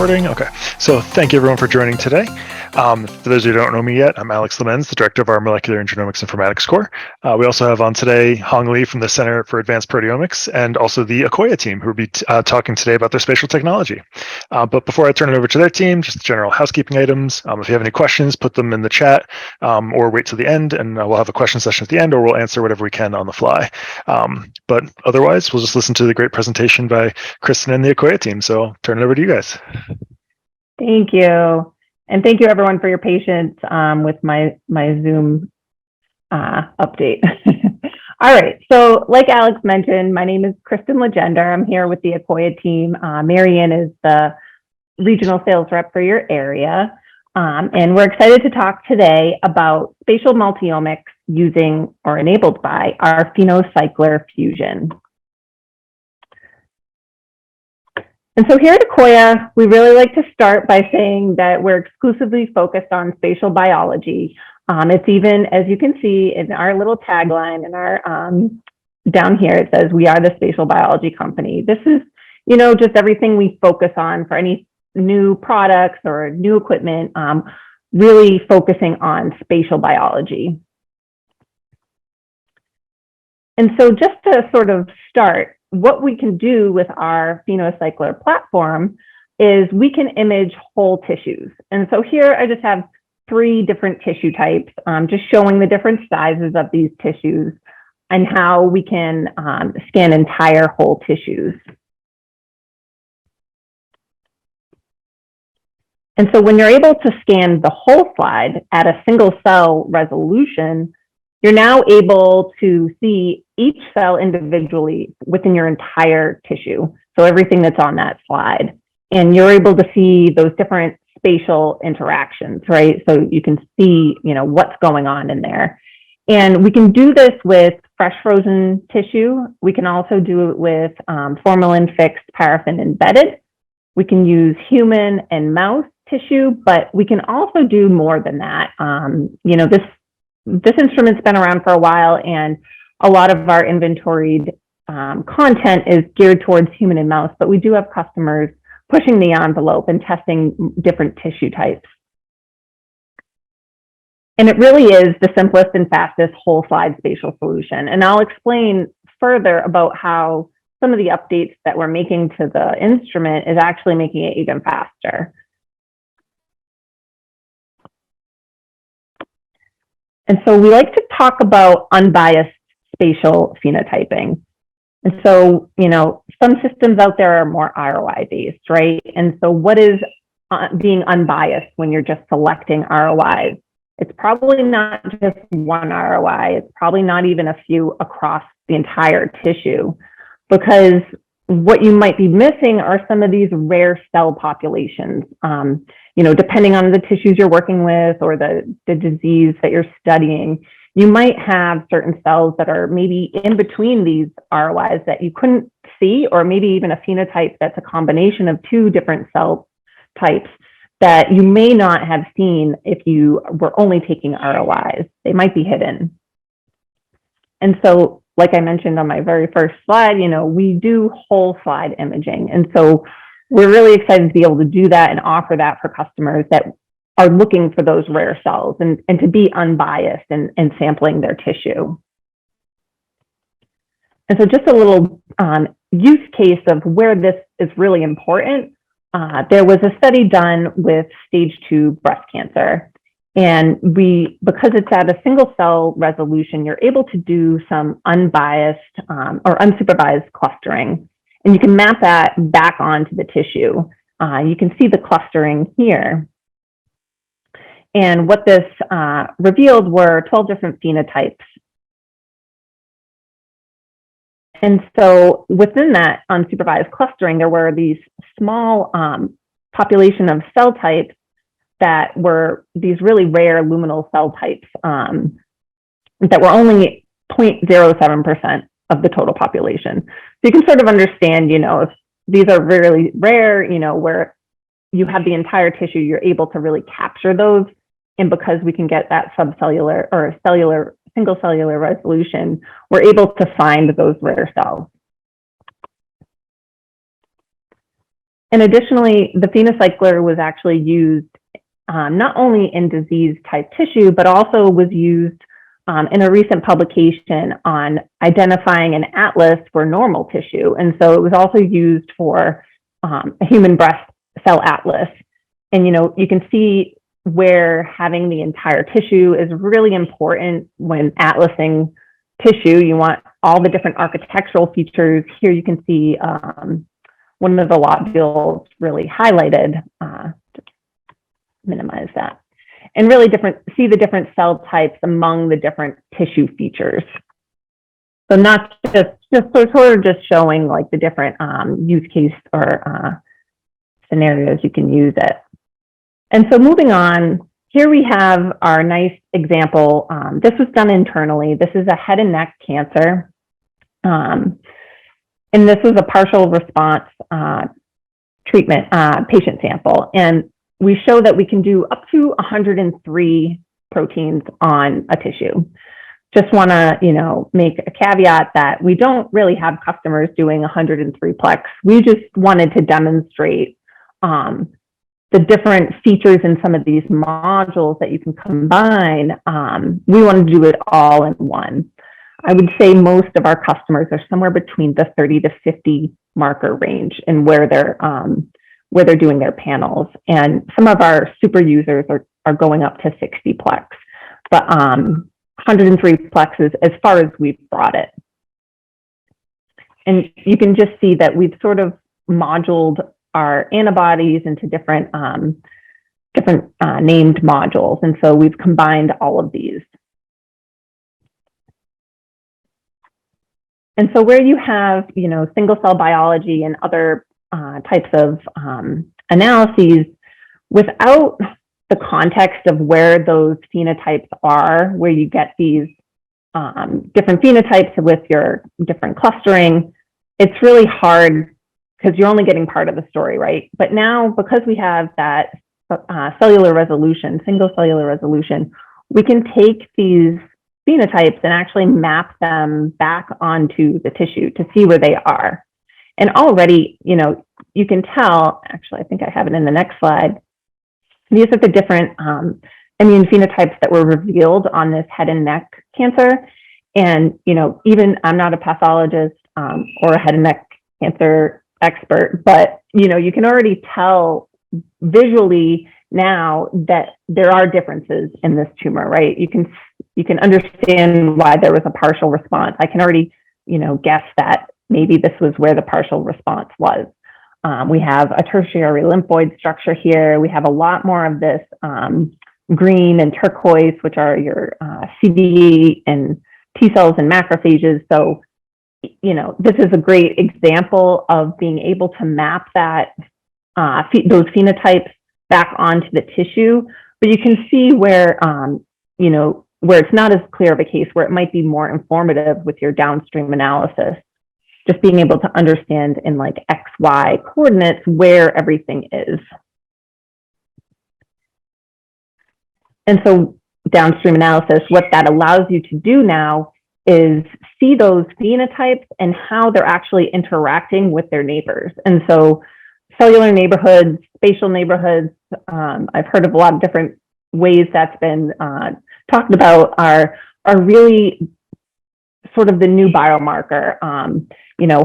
recording? Okay. So thank you everyone for joining today. For those who don't know me yet, I'm Alex Lemens, the director of our Molecular and Genomics Informatics core. We also have on today Hong Li from the Center for Advanced Proteomics and also the Akoya team who will be talking today about their spatial technology. But before I turn it over to their team, just general housekeeping items. If you have any questions, put them in the chat or wait till the end and we'll have a question session at the end, or we'll answer whatever we can on the fly. But otherwise, we'll just listen to the great presentation by Kristen and the Akoya team. So I'll turn it over to you guys. Thank you. And thank you everyone for your patience with my Zoom update. All right, so like Alex mentioned, my name is Kristen Legender. I'm here with the Akoya team. Marianne is the regional sales rep for your area. And we're excited to talk today about spatial multiomics using or enabled by our Phenocycler Fusion. And so here at Akoya, we really like to start by saying that we're exclusively focused on spatial biology. It's even, as you can see in our little tagline in our down here, it says, "We are the spatial biology company." This is, you know, just everything we focus on for any new products or new equipment, really focusing on spatial biology. And so just to sort of start, what we can do with our PhenoCycler platform is we can image whole tissues. And so here I just have 3 different tissue types, just showing the different sizes of these tissues and how we can scan entire whole tissues. And so when you're able to scan the whole slide at a single cell resolution, you're now able to see each cell individually within your entire tissue. So everything that's on that slide. And you're able to see those different spatial interactions, right? So you can see, you know, what's going on in there. And we can do this with fresh frozen tissue. We can also do it with formalin fixed, paraffin embedded. We can use human and mouse tissue, but we can also do more than that. You know, this instrument's been around for a while, and a lot of our inventoried content is geared towards human and mouse, but we do have customers pushing the envelope and testing different tissue types. And it really is the simplest and fastest whole slide spatial solution. And I'll explain further about how some of the updates that we're making to the instrument is actually making it even faster. And so we like to talk about unbiased spatial phenotyping. And so, you know, some systems out there are more ROI based, right? And so what is being unbiased when you're just selecting ROIs? It's probably not just one ROI. It's probably not even a few across the entire tissue, because what you might be missing are some of these rare cell populations. You know, depending on the tissues you're working with or the disease that you're studying, you might have certain cells that are maybe in between these ROIs that you couldn't see, or maybe even a phenotype that's a combination of 2 different cell types that you may not have seen if you were only taking ROIs. They might be hidden. And so, like I mentioned on my very first slide, you know, we do whole slide imaging. And so we're really excited to be able to do that and offer that for customers that are looking for those rare cells and to be unbiased and sampling their tissue. And so just a little use case of where this is really important. There was a study done with stage 2 breast cancer. And because it's at a single cell resolution, you're able to do some unbiased or unsupervised clustering. And you can map that back onto the tissue. You can see the clustering here. And what this revealed were 12 different phenotypes. And so within that unsupervised clustering, there were these small population of cell types that were these really rare luminal cell types that were only 0.07% of the total population. So you can sort of understand, you know, if these are really rare, you know, where you have the entire tissue, you're able to really capture those. And because we can get that subcellular or cellular, single cellular resolution, we're able to find those rare cells. And additionally, the PhenoCycler was actually used not only in disease-type tissue, but also was used in a recent publication on identifying an atlas for normal tissue. And so it was also used for a human breast cell atlas. And, you can see where having the entire tissue is really important when atlasing tissue. You want all the different architectural features. Here you can see one of the lobules really highlighted. Just minimize that. And really see the different cell types among the different tissue features. So not just sort of just showing like the different use case or scenarios you can use it. And so moving on, here we have our nice example. This was done internally. This is a head and neck cancer. And this was a partial response treatment patient sample. And we show that we can do up to 103 proteins on a tissue. Just want to, make a caveat that we don't really have customers doing 103 plex. We just wanted to demonstrate the different features in some of these modules that you can combine. We wanted to do it all in one. I would say most of our customers are somewhere between the 30 to 50 marker range in where they're doing their panels. And some of our super users are going up to 60 plex. But 103 plex is as far as we've brought it. And you can just see that we've sort of moduled our antibodies into different named modules. And so we've combined all of these. And so where you have, single cell biology and other types of analyses, without the context of where those phenotypes are, where you get these different phenotypes with your different clustering, it's really hard because you're only getting part of the story, right? But now, because we have that cellular resolution, single cellular resolution, we can take these phenotypes and actually map them back onto the tissue to see where they are. And already, you can tell, actually, I think I have it in the next slide. These are the different immune phenotypes that were revealed on this head and neck cancer. And, even I'm not a pathologist or a head and neck cancer expert, but, you can already tell visually now that there are differences in this tumor, right? You can understand why there was a partial response. I can already, guess that maybe this was where the partial response was. We have a tertiary lymphoid structure here. We have a lot more of this green and turquoise, which are your CD and T cells and macrophages. So, this is a great example of being able to map that those phenotypes back onto the tissue. But you can see where, where it's not as clear of a case, where it might be more informative with your downstream analysis. Just being able to understand in like X, Y coordinates where everything is. And so downstream analysis, what that allows you to do now is see those phenotypes and how they're actually interacting with their neighbors. And so cellular neighborhoods, spatial neighborhoods, I've heard of a lot of different ways that's been talked about are really sort of the new biomarker.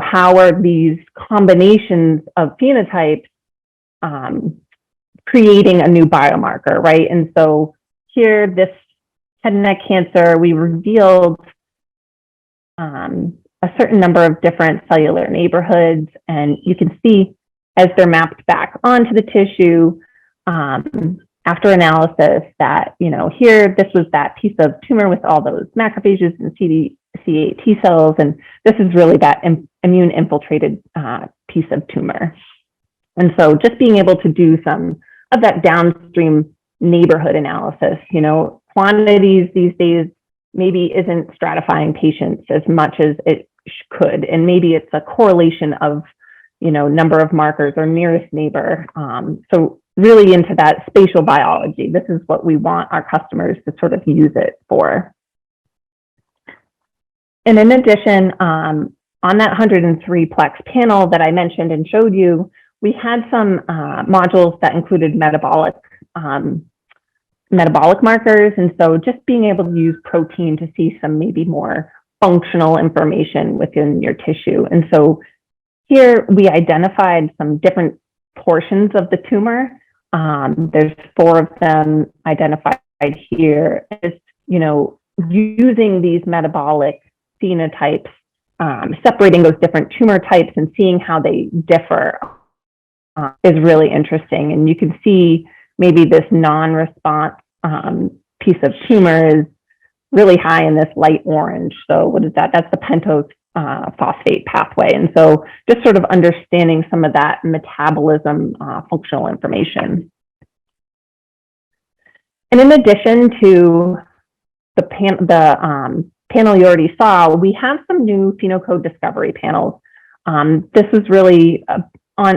How are these combinations of phenotypes creating a new biomarker, right? And so here, this head and neck cancer, we revealed a certain number of different cellular neighborhoods, and you can see as they're mapped back onto the tissue after analysis that, here, this was that piece of tumor with all those macrophages and CD8 T cells, and this is really that immune infiltrated piece of tumor. And so just being able to do some of that downstream neighborhood analysis, quantities these days maybe isn't stratifying patients as much as it could. And maybe it's a correlation of, number of markers or nearest neighbor. So really into that spatial biology, this is what we want our customers to sort of use it for. And in addition, on that 103 plex panel that I mentioned and showed you, we had some modules that included metabolic markers. And so just being able to use protein to see some maybe more functional information within your tissue. And so here we identified some different portions of the tumor. There's 4 of them identified here. It's, using these metabolic phenotypes, separating those different tumor types and seeing how they differ is really interesting. And you can see maybe this non-response piece of tumor is really high in this light orange. So what is that? That's the pentose phosphate pathway. And so just sort of understanding some of that metabolism functional information. And in addition to the panel you already saw, we have some new phenocode discovery panels. This is really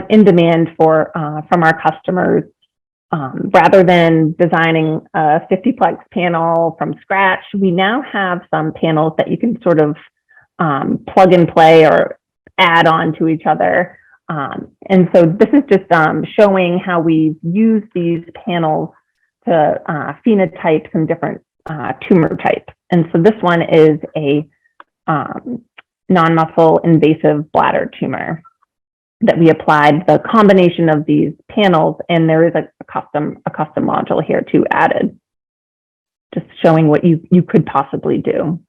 in demand from our customers. Rather than designing a 50-plex panel from scratch, we now have some panels that you can sort of plug and play or add on to each other. And so this is just showing how we use these panels to phenotype some different tumor types. And so this one is a non-muscle invasive bladder tumor that we applied the combination of these panels, and there is a custom module here too added, just showing what you could possibly do.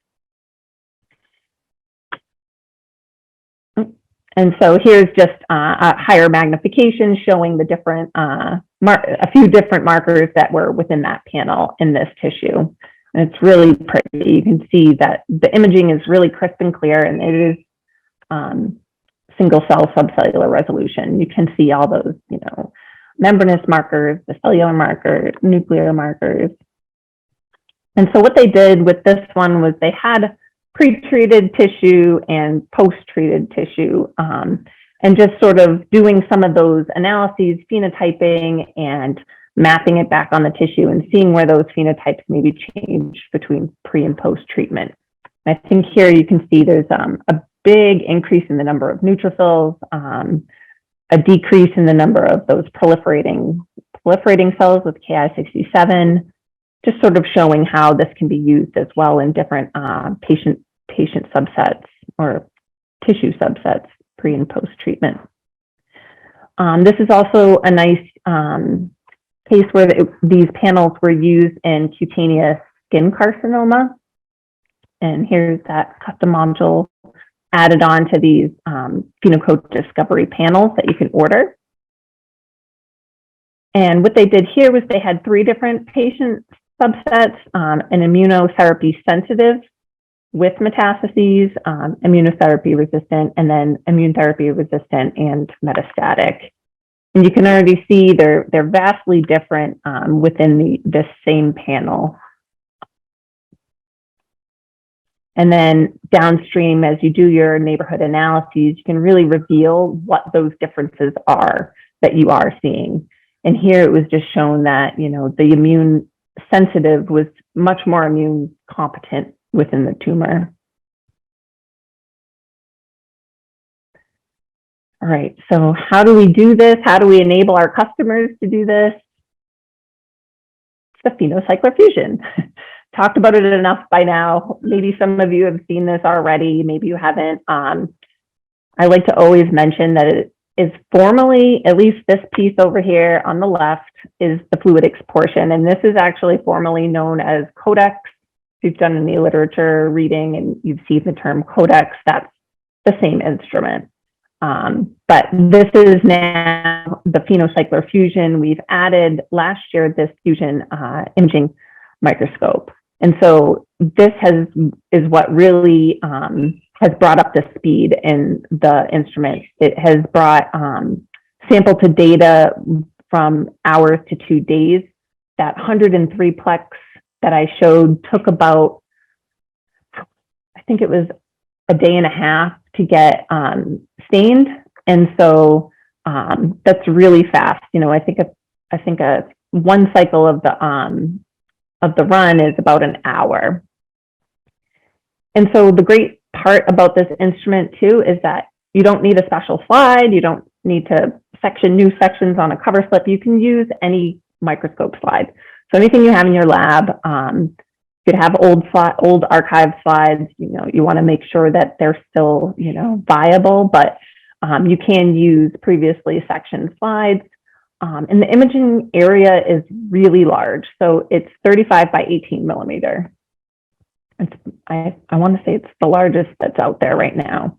And so here's just a higher magnification showing the different, a few different markers that were within that panel in this tissue. And it's really pretty. You can see that the imaging is really crisp and clear, and it is single cell subcellular resolution. You can see all those, membranous markers, the cellular markers, nuclear markers. And so what they did with this one was they had pre-treated tissue and post-treated tissue, and just sort of doing some of those analyses, phenotyping and mapping it back on the tissue and seeing where those phenotypes maybe change between pre and post-treatment. I think here you can see there's a big increase in the number of neutrophils, a decrease in the number of those proliferating cells with Ki-67, just sort of showing how this can be used as well in different patient subsets or tissue subsets pre and post treatment. This is also a nice case where these panels were used in cutaneous skin carcinoma. And here's that custom module added on to these phenocode discovery panels that you can order. And what they did here was they had 3 different patient subsets, an immunotherapy sensitive with metastases, immunotherapy resistant, and then immune therapy resistant and metastatic. And you can already see they're vastly different within this same panel. And then downstream, as you do your neighborhood analyses, you can really reveal what those differences are that you are seeing. And here it was just shown that, the immune sensitive was much more immune competent within the tumor. All right, so how do we do this? How do we enable our customers to do this? It's the Phenocycler Fusion. Talked about it enough by now. Maybe some of you have seen this already, maybe you haven't. I like to always mention that it is formally, at least this piece over here on the left, is the fluidics portion. And this is actually formally known as codex. If you've done any literature reading and you've seen the term codex, that's the same instrument. But this is now the Phenocycler Fusion. We've added last year this fusion imaging microscope. And so this is what really has brought up the speed in the instrument. It has brought sample to data from hours to 2 days. That 103 plex that I showed took about, I think it was a day and a half to get stained. And so that's really fast. I think one cycle of the run is about an hour. And so the great part about this instrument too is that you don't need a special slide. You don't need to new sections on a cover slip, you can use any microscope slide. So anything you have in your lab, you could have old archive slides. You want to make sure that they're still, viable, but you can use previously sectioned slides. And the imaging area is really large. So it's 35 by 18 millimeter. I want to say it's the largest that's out there right now.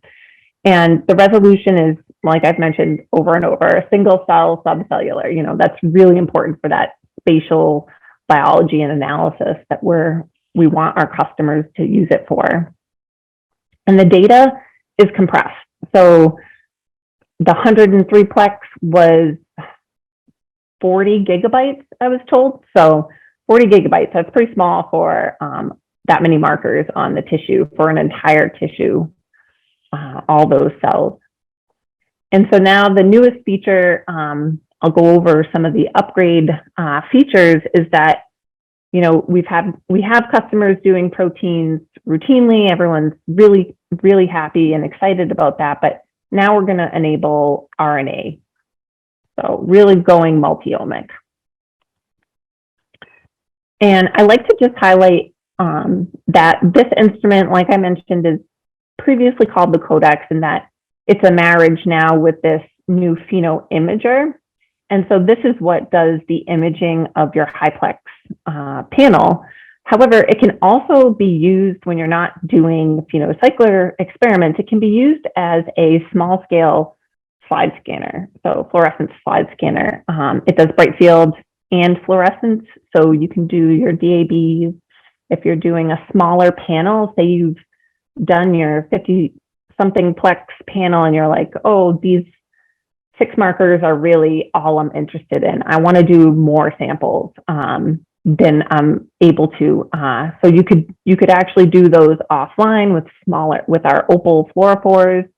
And the resolution is, like I've mentioned over and over, a single cell subcellular. That's really important for that spatial biology and analysis that we want our customers to use it for. And the data is compressed. So the 103-plex was 40 gigabytes, I was told. So 40 gigabytes, that's pretty small for that many markers on the tissue, for an entire tissue, all those cells. And so now the newest feature, I'll go over some of the upgrade features, is that, we have customers doing proteins routinely. Everyone's really, really happy and excited about that. But now we're going to enable RNA. So really going multiomic. And I like to just highlight that this instrument, like I mentioned, is previously called the Codex, and that it's a marriage now with this new PhenoImager. And so this is what does the imaging of your high-plex panel. However, it can also be used when you're not doing PhenoCycler experiments. It can be used as a small-scale slide scanner, so fluorescence slide scanner. It does bright field and fluorescence, so you can do your DABs. If you're doing a smaller panel, say you've done your 50-something plex panel and you're like, oh, these 6 markers are really all I'm interested in. I want to do more samples. Then I'm able to. So you could actually do those offline with our opal fluorophores,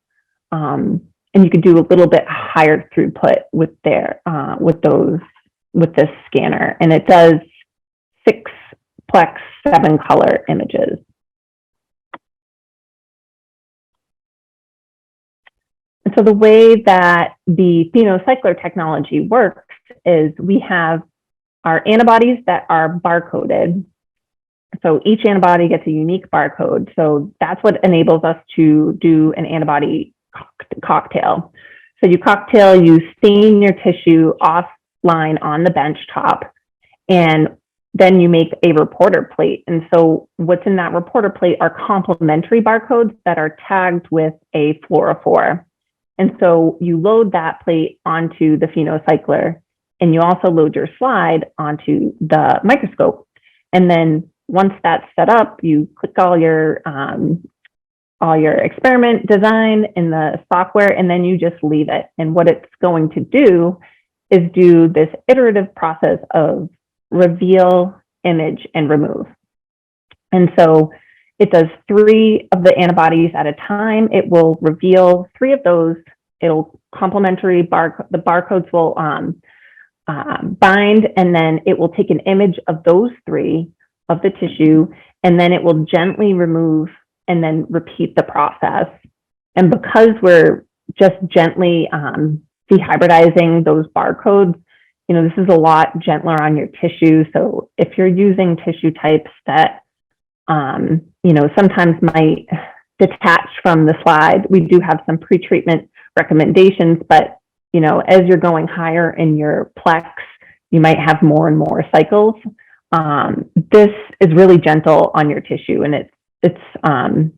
and you could do a little bit higher throughput with this scanner, and it does 6-plex 7-color images. And so the way that the PhenoCycler technology works is we have our antibodies that are barcoded. So each antibody gets a unique barcode. So that's what enables us to do an antibody cocktail. So you stain your tissue offline on the bench top, and then you make a reporter plate. And so what's in that reporter plate are complementary barcodes that are tagged with a fluorophore. And so you load that plate onto the PhenoCycler, and you also load your slide onto the microscope. And then once that's set up, you click all your experiment design in the software, and then you just leave it. And what it's going to do is do this iterative process of reveal, image, and remove. And so it does 3 of the antibodies at a time. It will reveal 3 of those. It'll complementary the barcodes will bind, and then it will take an image of those 3 of the tissue, and then it will gently remove and then repeat the process. And because we're just gently dehybridizing those barcodes, this is a lot gentler on your tissue. So if you're using tissue types that, sometimes might detach from the slide, we do have some pretreatment recommendations, but, as you're going higher in your plex, you might have more and more cycles. This is really gentle on your tissue, and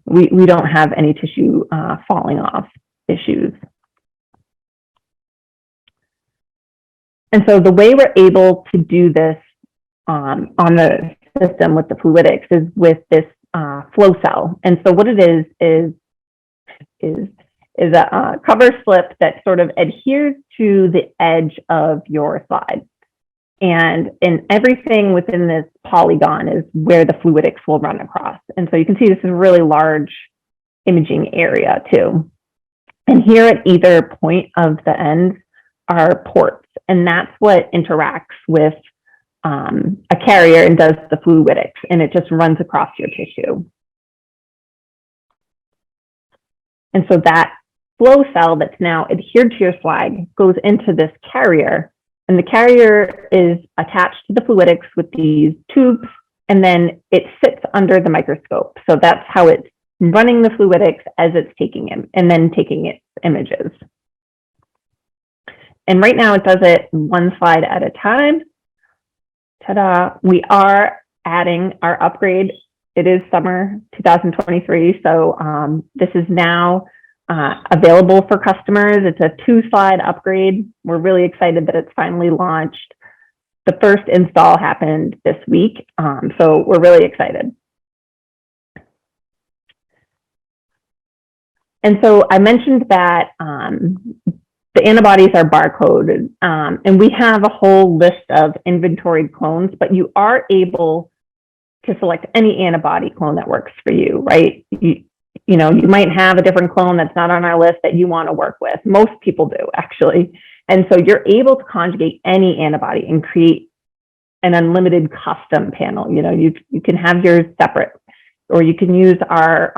we don't have any tissue falling off issues. And so the way we're able to do this on the system with the fluidics is with this flow cell. And so what it is a cover slip that sort of adheres to the edge of your slide. And everything within this polygon is where the fluidics will run across. And so you can see this is a really large imaging area too. And here at either point of the ends are ports, and that's what interacts with a carrier and does the fluidics, and it just runs across your tissue. And so that flow cell that's now adhered to your slide goes into this carrier, and the carrier is attached to the fluidics with these tubes, and then it sits under the microscope. So that's how it's running the fluidics as it's taking it, and then taking its images. And right now it does it one slide at a time. Ta-da! We are adding our upgrade. It is summer 2023, so this is now available for customers. It's a 2-slide upgrade. We're really excited that it's finally launched. The first install happened this week, so we're really excited. And so I mentioned that the antibodies are barcoded, and we have a whole list of inventoried clones, but you are able to select any antibody clone that works for you, right? You know, you might have a different clone that's not on our list that you want to work with. Most people do, actually. And so you're able to conjugate any antibody and create an unlimited custom panel. You know, you can have yours separate, or you can use our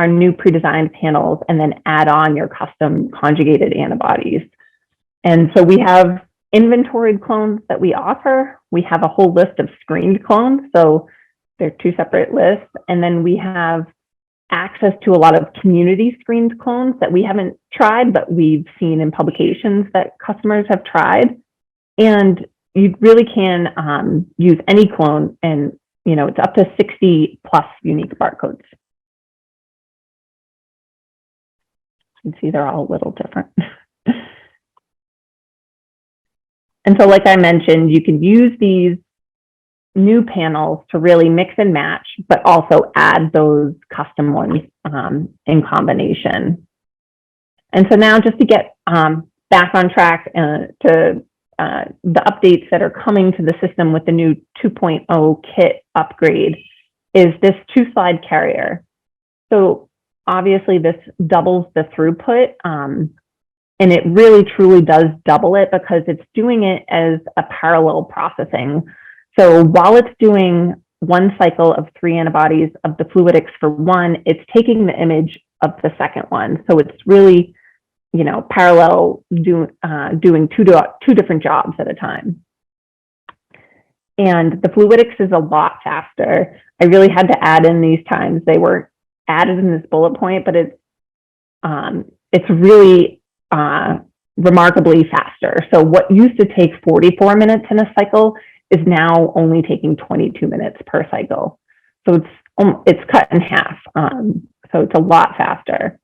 new pre-designed panels and then add on your custom conjugated antibodies. And so we have inventoried clones that we offer. We have a whole list of screened clones, so they're 2 separate lists. And then we have access to a lot of community screened clones that we haven't tried, but we've seen in publications that customers have tried. And you really can use any clone, and you know, it's up to 60 plus unique barcodes. You can see they're all a little different. And so, like I mentioned, you can use these new panels to really mix and match, but also add those custom ones in combination. And so now, just to get back on track to the updates that are coming to the system with the new 2.0 kit upgrade, is this 2-slide carrier. So obviously this doubles the throughput, and it really truly does double it because it's doing it as a parallel processing. So while it's doing one cycle of 3 antibodies of the fluidics for one, it's taking the image of the second one. So it's really, you know, parallel doing two different jobs at a time. And the fluidics is a lot faster. I really had to add in these times. They were added in this bullet point, but it's really remarkably faster. So what used to take 44 minutes in a cycle is now only taking 22 minutes per cycle. So it's cut in half. So it's a lot faster.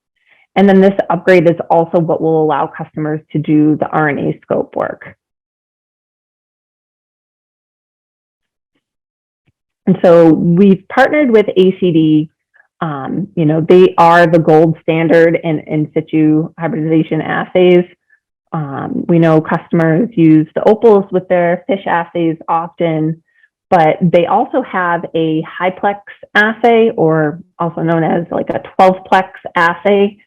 And then this upgrade is also what will allow customers to do the RNA scope work. And so we've partnered with ACD. You know, they are the gold standard in situ hybridization assays. We know customers use the opals with their fish assays often, but they also have a high-plex assay, or also known as like a 12-plex assay.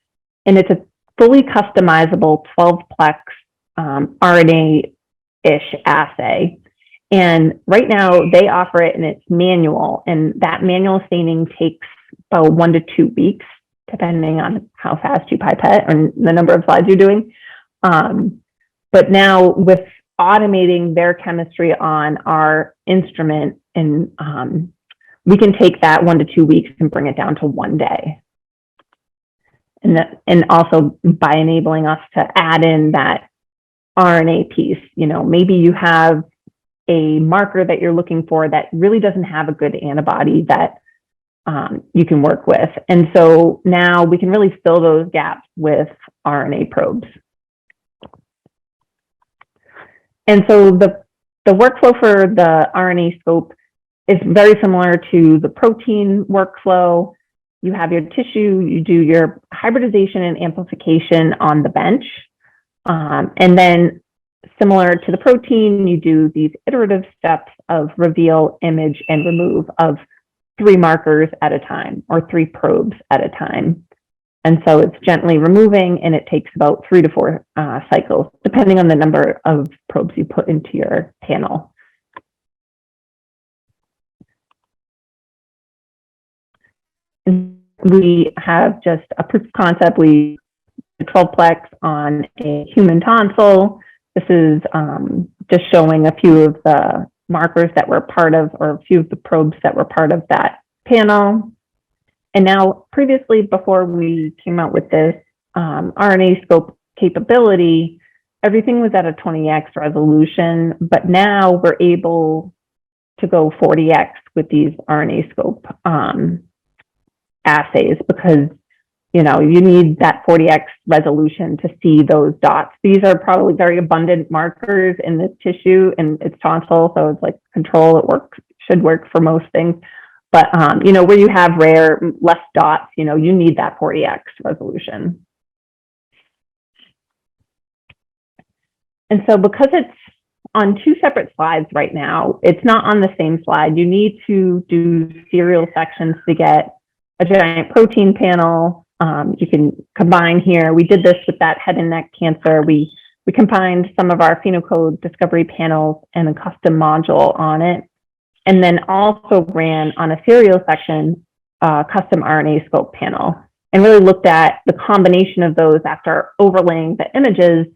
And it's a fully customizable 12-plex RNA-ish assay. And right now they offer it and it's manual, and that manual staining takes about 1 to 2 weeks, depending on how fast you pipette and the number of slides you're doing. But now with automating their chemistry on our instrument, and we can take that 1 to 2 weeks and bring it down to 1 day. And also by enabling us to add in that RNA piece, you know, maybe you have a marker that you're looking for that really doesn't have a good antibody that you can work with. And so now we can really fill those gaps with RNA probes. And so the workflow for the RNA scope is very similar to the protein workflow. You have your tissue, you do your hybridization and amplification on the bench. And then similar to the protein, you do these iterative steps of reveal, image, and remove of 3 markers at a time, or 3 probes at a time. And so it's gently removing, and it takes about 3 to 4 cycles, depending on the number of probes you put into your panel. And we have just a proof of concept. We 12-plex on a human tonsil. This is just showing a few of the markers that were part of, or a few of the probes that were part of that panel. And now, previously, before we came out with this RNAscope capability, everything was at a 20x resolution, but now we're able to go 40x with these RNAscope assays, because you need that 40x resolution to see those dots. These are probably very abundant markers in this tissue, and it's tonsil, so it's like control. It should work for most things. But where you have rare, less dots, you need that 40x resolution. And so because it's on two separate slides right now, it's not on the same slide. You need to do serial sections to get a giant protein panel. You can combine here. We did this with that head and neck cancer. We combined some of our phenocode discovery panels and a custom module on it, and then also ran on a serial section custom RNAscope panel, and really looked at the combination of those after overlaying the images,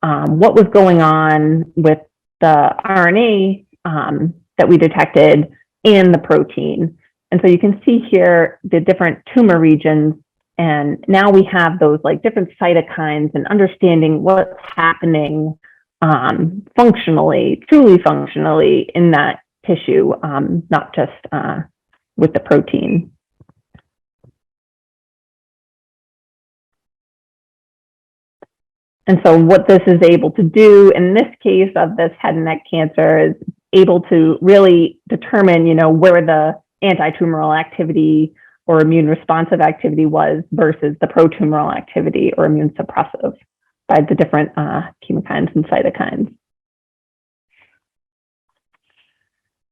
what was going on with the RNA that we detected and the protein. And so you can see here the different tumor regions, and now we have those like different cytokines and understanding what's happening functionally, truly functionally in that tissue, not just with the protein. And so what this is able to do in this case of this head and neck cancer is able to really determine, where the anti-tumoral activity or immune responsive activity was versus the pro-tumoral activity or immune suppressive by the different chemokines and cytokines.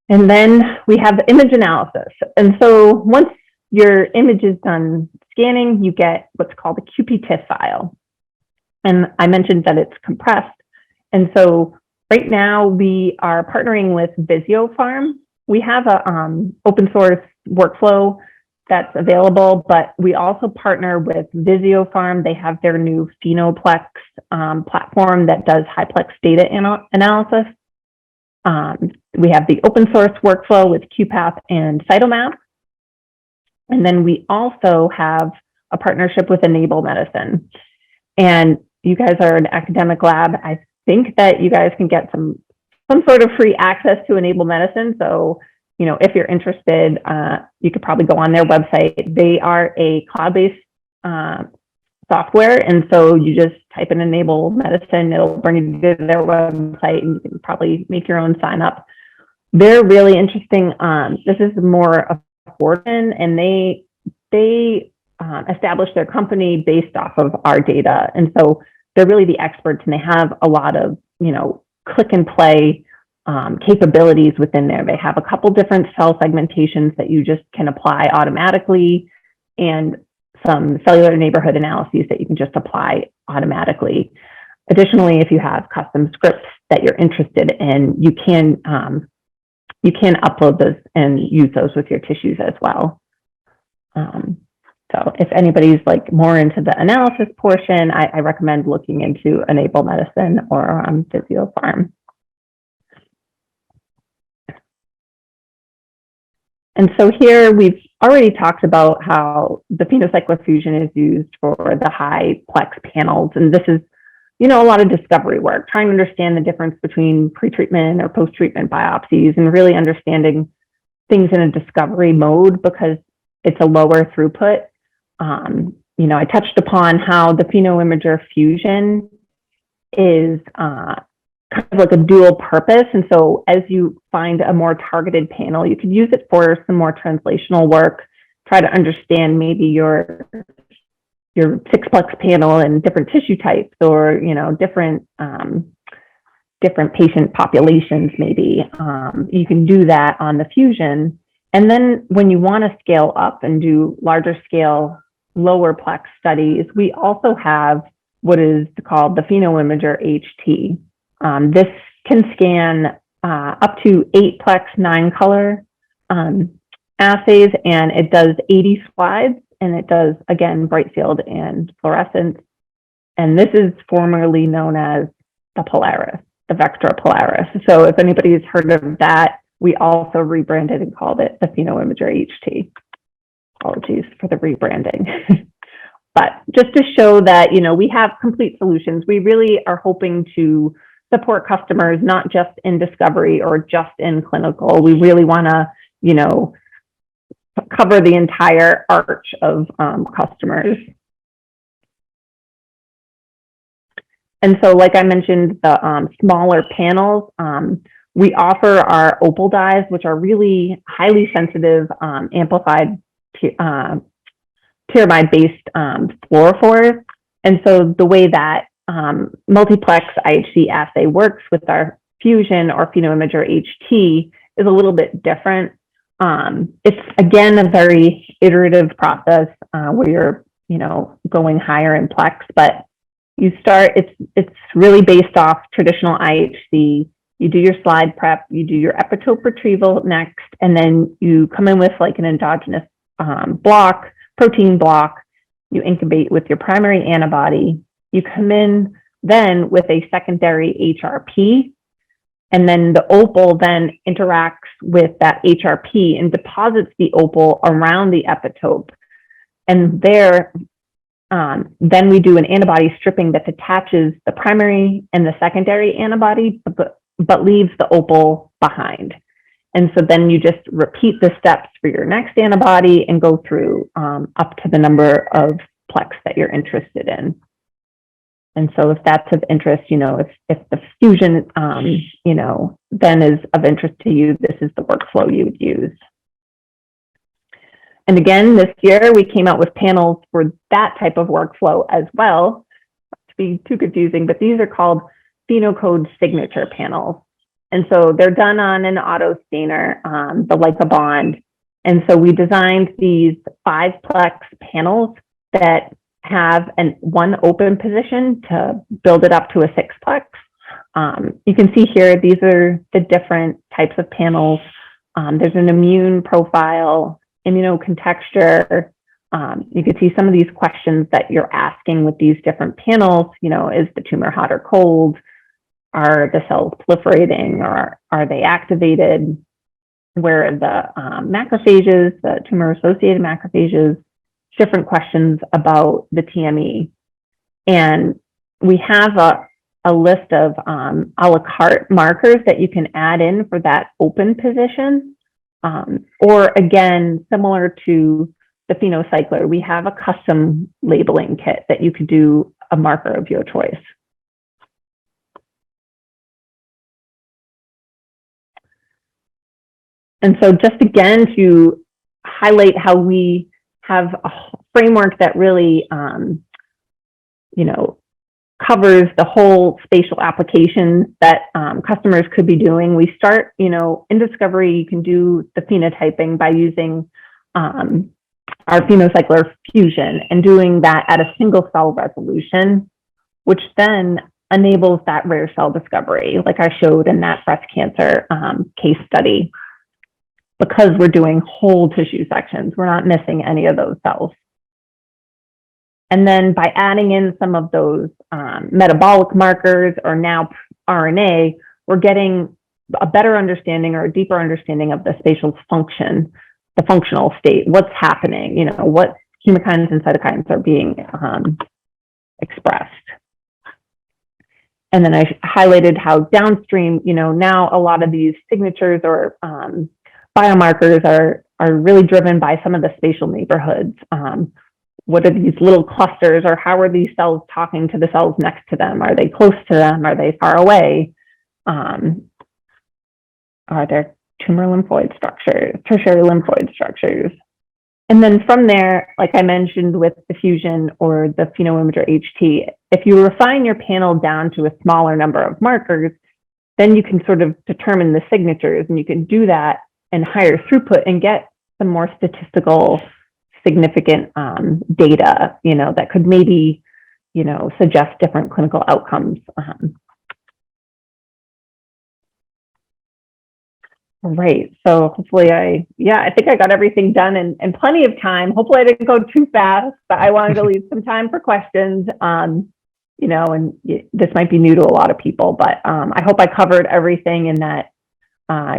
And then we have the image analysis. And so once your image is done scanning, you get what's called a QPTIFF file. And I mentioned that it's compressed. And so right now we are partnering with Visiopharm. We have a open source workflow that's available, but we also partner with Visiopharm. They have their new Phenoplex platform that does high-plex data analysis. We have the open source workflow with QPath and Cytomap. And then we also have a partnership with Enable Medicine. And you guys are an academic lab. I think that you guys can get some sort of free access to Enable Medicine. So, if you're interested, you could probably go on their website. They are a cloud-based software. And so you just type in Enable Medicine, it'll bring you to their website, and you can probably make your own sign up. They're really interesting. This is more affordable, and they established their company based off of our data. And so they're really the experts, and they have a lot of, click and play capabilities within there. They have a couple different cell segmentations that you just can apply automatically, and some cellular neighborhood analyses that you can just apply automatically. Additionally, if you have custom scripts that you're interested in, you can upload those and use those with your tissues as well. So if anybody's like more into the analysis portion, I recommend looking into Enable Medicine or Visiopharm. And so here we've already talked about how the Phenocycler Fusion is used for the high plex panels. And this is, a lot of discovery work, trying to understand the difference between pre-treatment or post-treatment biopsies, and really understanding things in a discovery mode because it's a lower throughput. I touched upon how the PhenoImager Fusion is kind of like a dual purpose. And so as you find a more targeted panel, you could use it for some more translational work, try to understand maybe your 6-plex panel and different tissue types, or, different patient populations maybe. You can do that on the Fusion. And then when you want to scale up and do larger scale, lower plex studies, we also have what is called the PhenoImager HT. This can scan up to 8-plex 9-color assays, and it does 80 slides, and it does, again, bright field and fluorescence. And this is formerly known as the Polaris, the Vectra Polaris. So if anybody's heard of that, we also rebranded and called it the PhenoImager HT. Apologies for the rebranding. But just to show that, we have complete solutions. We really are hoping to support customers, not just in discovery or just in clinical. We really want to, cover the entire arch of customers. And so, like I mentioned, the smaller panels, we offer our Opal dyes, which are really highly sensitive, amplified pyramide-based fluorophores. And so the way that multiplex IHC assay works with our Fusion or PhenoImager HT is a little bit different. It's, again, a very iterative process where you're, going higher in plex, but you start, it's really based off traditional IHC. You do your slide prep, you do your epitope retrieval next, and then you come in with like an endogenous protein block. You incubate with your primary antibody. You come in then with a secondary HRP, and then the Opal then interacts with that HRP and deposits the Opal around the epitope. And there, then we do an antibody stripping that attaches the primary and the secondary antibody, but leaves the Opal behind. And so then you just repeat the steps for your next antibody and go through up to the number of plex that you're interested in. And so if that's of interest, if the fusion, then is of interest to you, this is the workflow you would use. And again, this year we came out with panels for that type of workflow as well. Not to be too confusing, but these are called PhenoCode signature panels. And so they're done on an auto stainer, the Leica Bond. And so we designed these 5-plex panels that have one open position to build it up to a 6-plex. You can see here, these are the different types of panels. There's an immune profile, immunocontexture. You can see some of these questions that you're asking with these different panels. Is the tumor hot or cold? Are the cells proliferating, or are they activated? Where are the macrophages, the tumor-associated macrophages? Different questions about the TME. And we have a list of a la carte markers that you can add in for that open position. Or again, similar to the Phenocycler, we have a custom labeling kit that you could do a marker of your choice. And so just again, to highlight how we have a framework that really, covers the whole spatial applications that customers could be doing. We start, in discovery, you can do the phenotyping by using our Phenocycler Fusion and doing that at a single cell resolution, which then enables that rare cell discovery, like I showed in that breast cancer case study. Because we're doing whole tissue sections, we're not missing any of those cells. And then by adding in some of those metabolic markers or now RNA, we're getting a better understanding or a deeper understanding of the spatial function, the functional state, what's happening, what chemokines and cytokines are being expressed. And then I highlighted how downstream, now a lot of these signatures or biomarkers are really driven by some of the spatial neighborhoods. What are these little clusters, or how are these cells talking to the cells next to them? Are they close to them? Are they far away? Are there tumor lymphoid structures, tertiary lymphoid structures? And then from there, like I mentioned with the Fusion or the PhenoImager HT, if you refine your panel down to a smaller number of markers, then you can sort of determine the signatures, and you can do that in higher throughput and get some more statistical significant data, that could maybe, suggest different clinical outcomes. Right, so hopefully I think I got everything done in plenty of time. Hopefully I didn't go too fast, but I wanted to leave some time for questions. and this might be new to a lot of people, but I hope I covered everything and that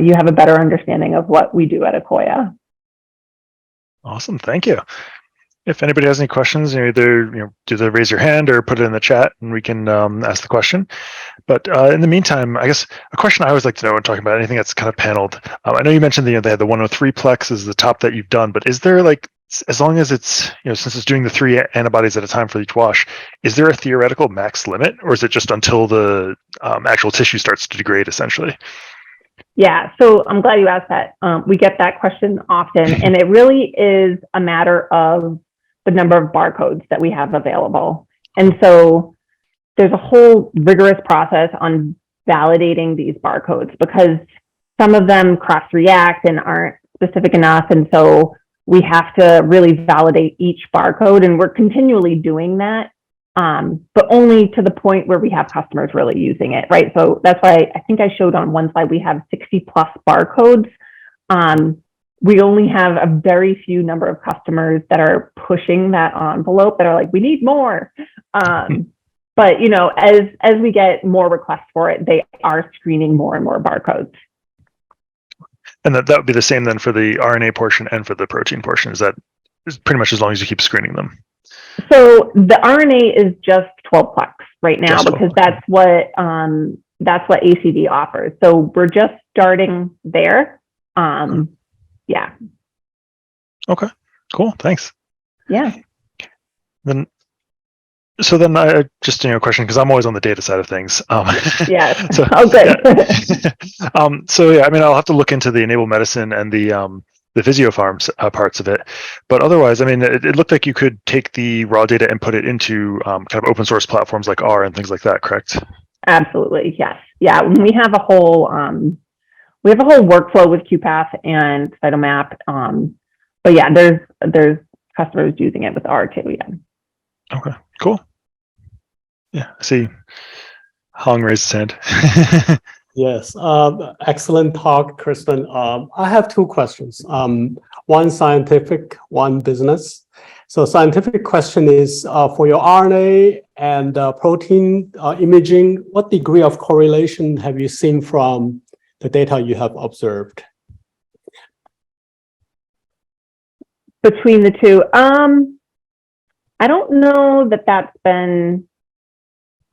you have a better understanding of what we do at Akoya. Awesome, thank you. If anybody has any questions, either do raise your hand or put it in the chat, and we can ask the question. But in the meantime, I guess a question I always like to know when talking about anything that's kind of paneled. I know you mentioned they had the 103 plex is the top that you've done, but is there as long as it's since it's doing the 3 antibodies at a time for each wash, is there a theoretical max limit, or is it just until the actual tissue starts to degrade essentially? Yeah, so I'm glad you asked that. We get that question often, and it really is a matter of the number of barcodes that we have available. And so there's a whole rigorous process on validating these barcodes because some of them cross-react and aren't specific enough. And so we have to really validate each barcode, and we're continually doing that, but only to the point where we have customers really using it, right? So that's why I think I showed on one slide we have 60 plus barcodes. We only have a very few number of customers that are pushing that envelope that are like, we need more. But as we get more requests for it, they are screening more and more barcodes. And that would be the same then for the RNA portion and for the protein portion. Is that pretty much as long as you keep screening them? So the RNA is just 12 plex right now because that's what ACD offers. So we're just starting there. Yeah. Okay. Cool. Thanks. Yeah. So then I just a question because I'm always on the data side of things. Yeah. So, oh, good. Yeah. So yeah, I'll have to look into the Enable Medicine and the Visiopharms parts of it, but otherwise, it looked like you could take the raw data and put it into kind of open source platforms like R and things like that. Correct? Absolutely. Yes. Yeah. We have a whole workflow with QPath and Cytomap. But yeah, there's customers using it with R too. Yeah. Okay. Cool. Yeah. I see. Hong raised his hand. Yes, excellent talk, Kristen. I have two questions. One scientific, one business. So scientific question is, for your RNA and protein imaging, what degree of correlation have you seen from the data you have observed? Between the two, I don't know that that's been,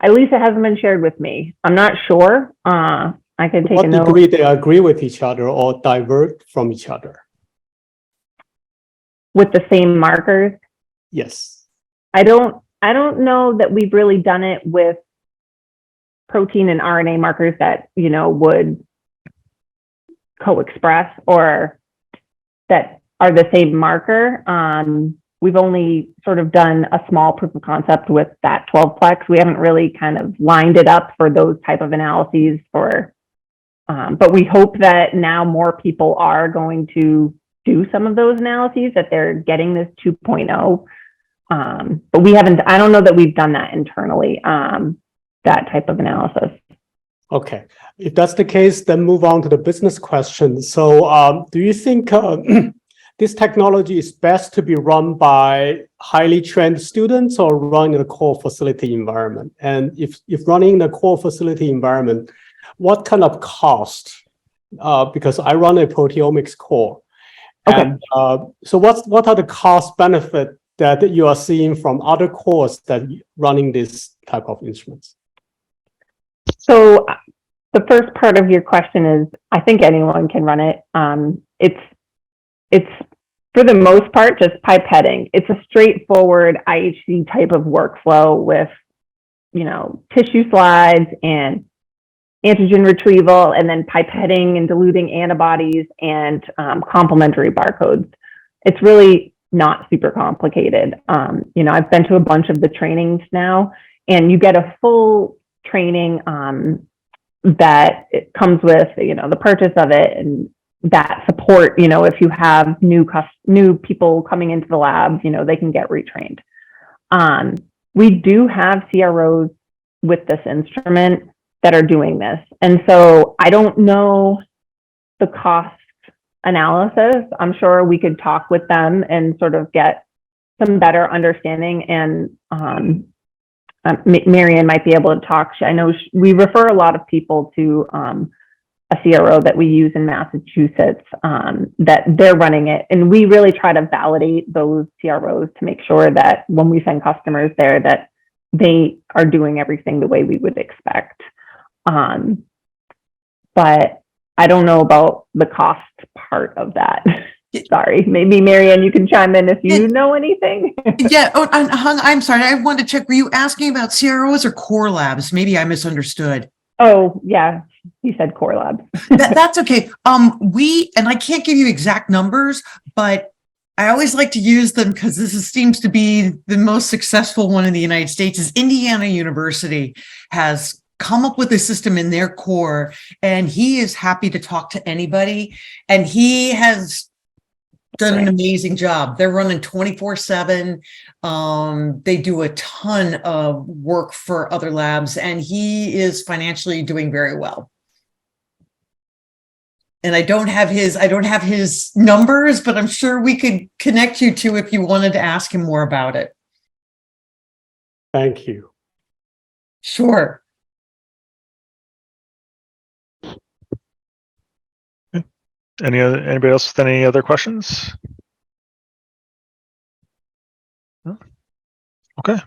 at least it hasn't been shared with me. I'm not sure. I can take a note. What degree they agree with each other or divert from each other? With the same markers? Yes. I don't know that we've really done it with protein and RNA markers that, would co-express or that are the same marker. We've only sort of done a small proof of concept with that 12 plex. We haven't really kind of lined it up for those type of analyses but we hope that now more people are going to do some of those analyses, that they're getting this 2.0. But I don't know that we've done that internally, that type of analysis. Okay. If that's the case, then move on to the business question. So do you think this technology is best to be run by highly trained students or run in a core facility environment? And if running in a core facility environment, what kind of cost? Because I run a proteomics core. Okay. And so what are the cost benefit that you are seeing from other cores that running this type of instruments? So the first part of your question is, I think anyone can run it. It's for the most part just pipetting. It's a straightforward IHC type of workflow with, tissue slides and antigen retrieval, and then pipetting and diluting antibodies and complementary barcodes. It's really not super complicated. I've been to a bunch of the trainings now, and you get a full training that it comes with, the purchase of it and that support. If you have new people coming into the lab, they can get retrained. We do have CROs with this instrument that are doing this. And so I don't know the cost analysis. I'm sure we could talk with them and sort of get some better understanding. And Marianne might be able to talk. I know we refer a lot of people to a CRO that we use in Massachusetts, that they're running it. And we really try to validate those CROs to make sure that when we send customers there, that they are doing everything the way we would expect. But I don't know about the cost part of that. Sorry, maybe Marianne, you can chime in if you know anything. Yeah. Oh, I'm sorry. I wanted to check. Were you asking about CROs or core labs? Maybe I misunderstood. Oh, yeah. You said core labs. That's okay. And I can't give you exact numbers, but I always like to use them because seems to be the most successful one in the United States. Is Indiana University has come up with a system in their core, and he is happy to talk to anybody. And he has done an amazing job. They're running 24/7. They do a ton of work for other labs, and he is financially doing very well. And I don't have his numbers, but I'm sure we could connect you to if you wanted to ask him more about it. Thank you. Sure. Anybody else with any other questions? No? Okay.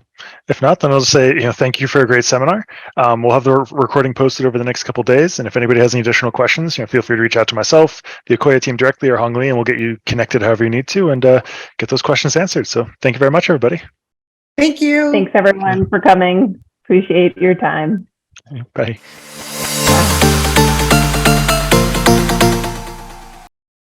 If not, then I'll just say, thank you for a great seminar. We'll have the recording posted over the next couple of days. And if anybody has any additional questions, feel free to reach out to myself, the Akoya team directly, or Hong Li, and we'll get you connected however you need to and get those questions answered. So thank you very much, everybody. Thank you. Thanks, everyone, for coming. Appreciate your time. Bye.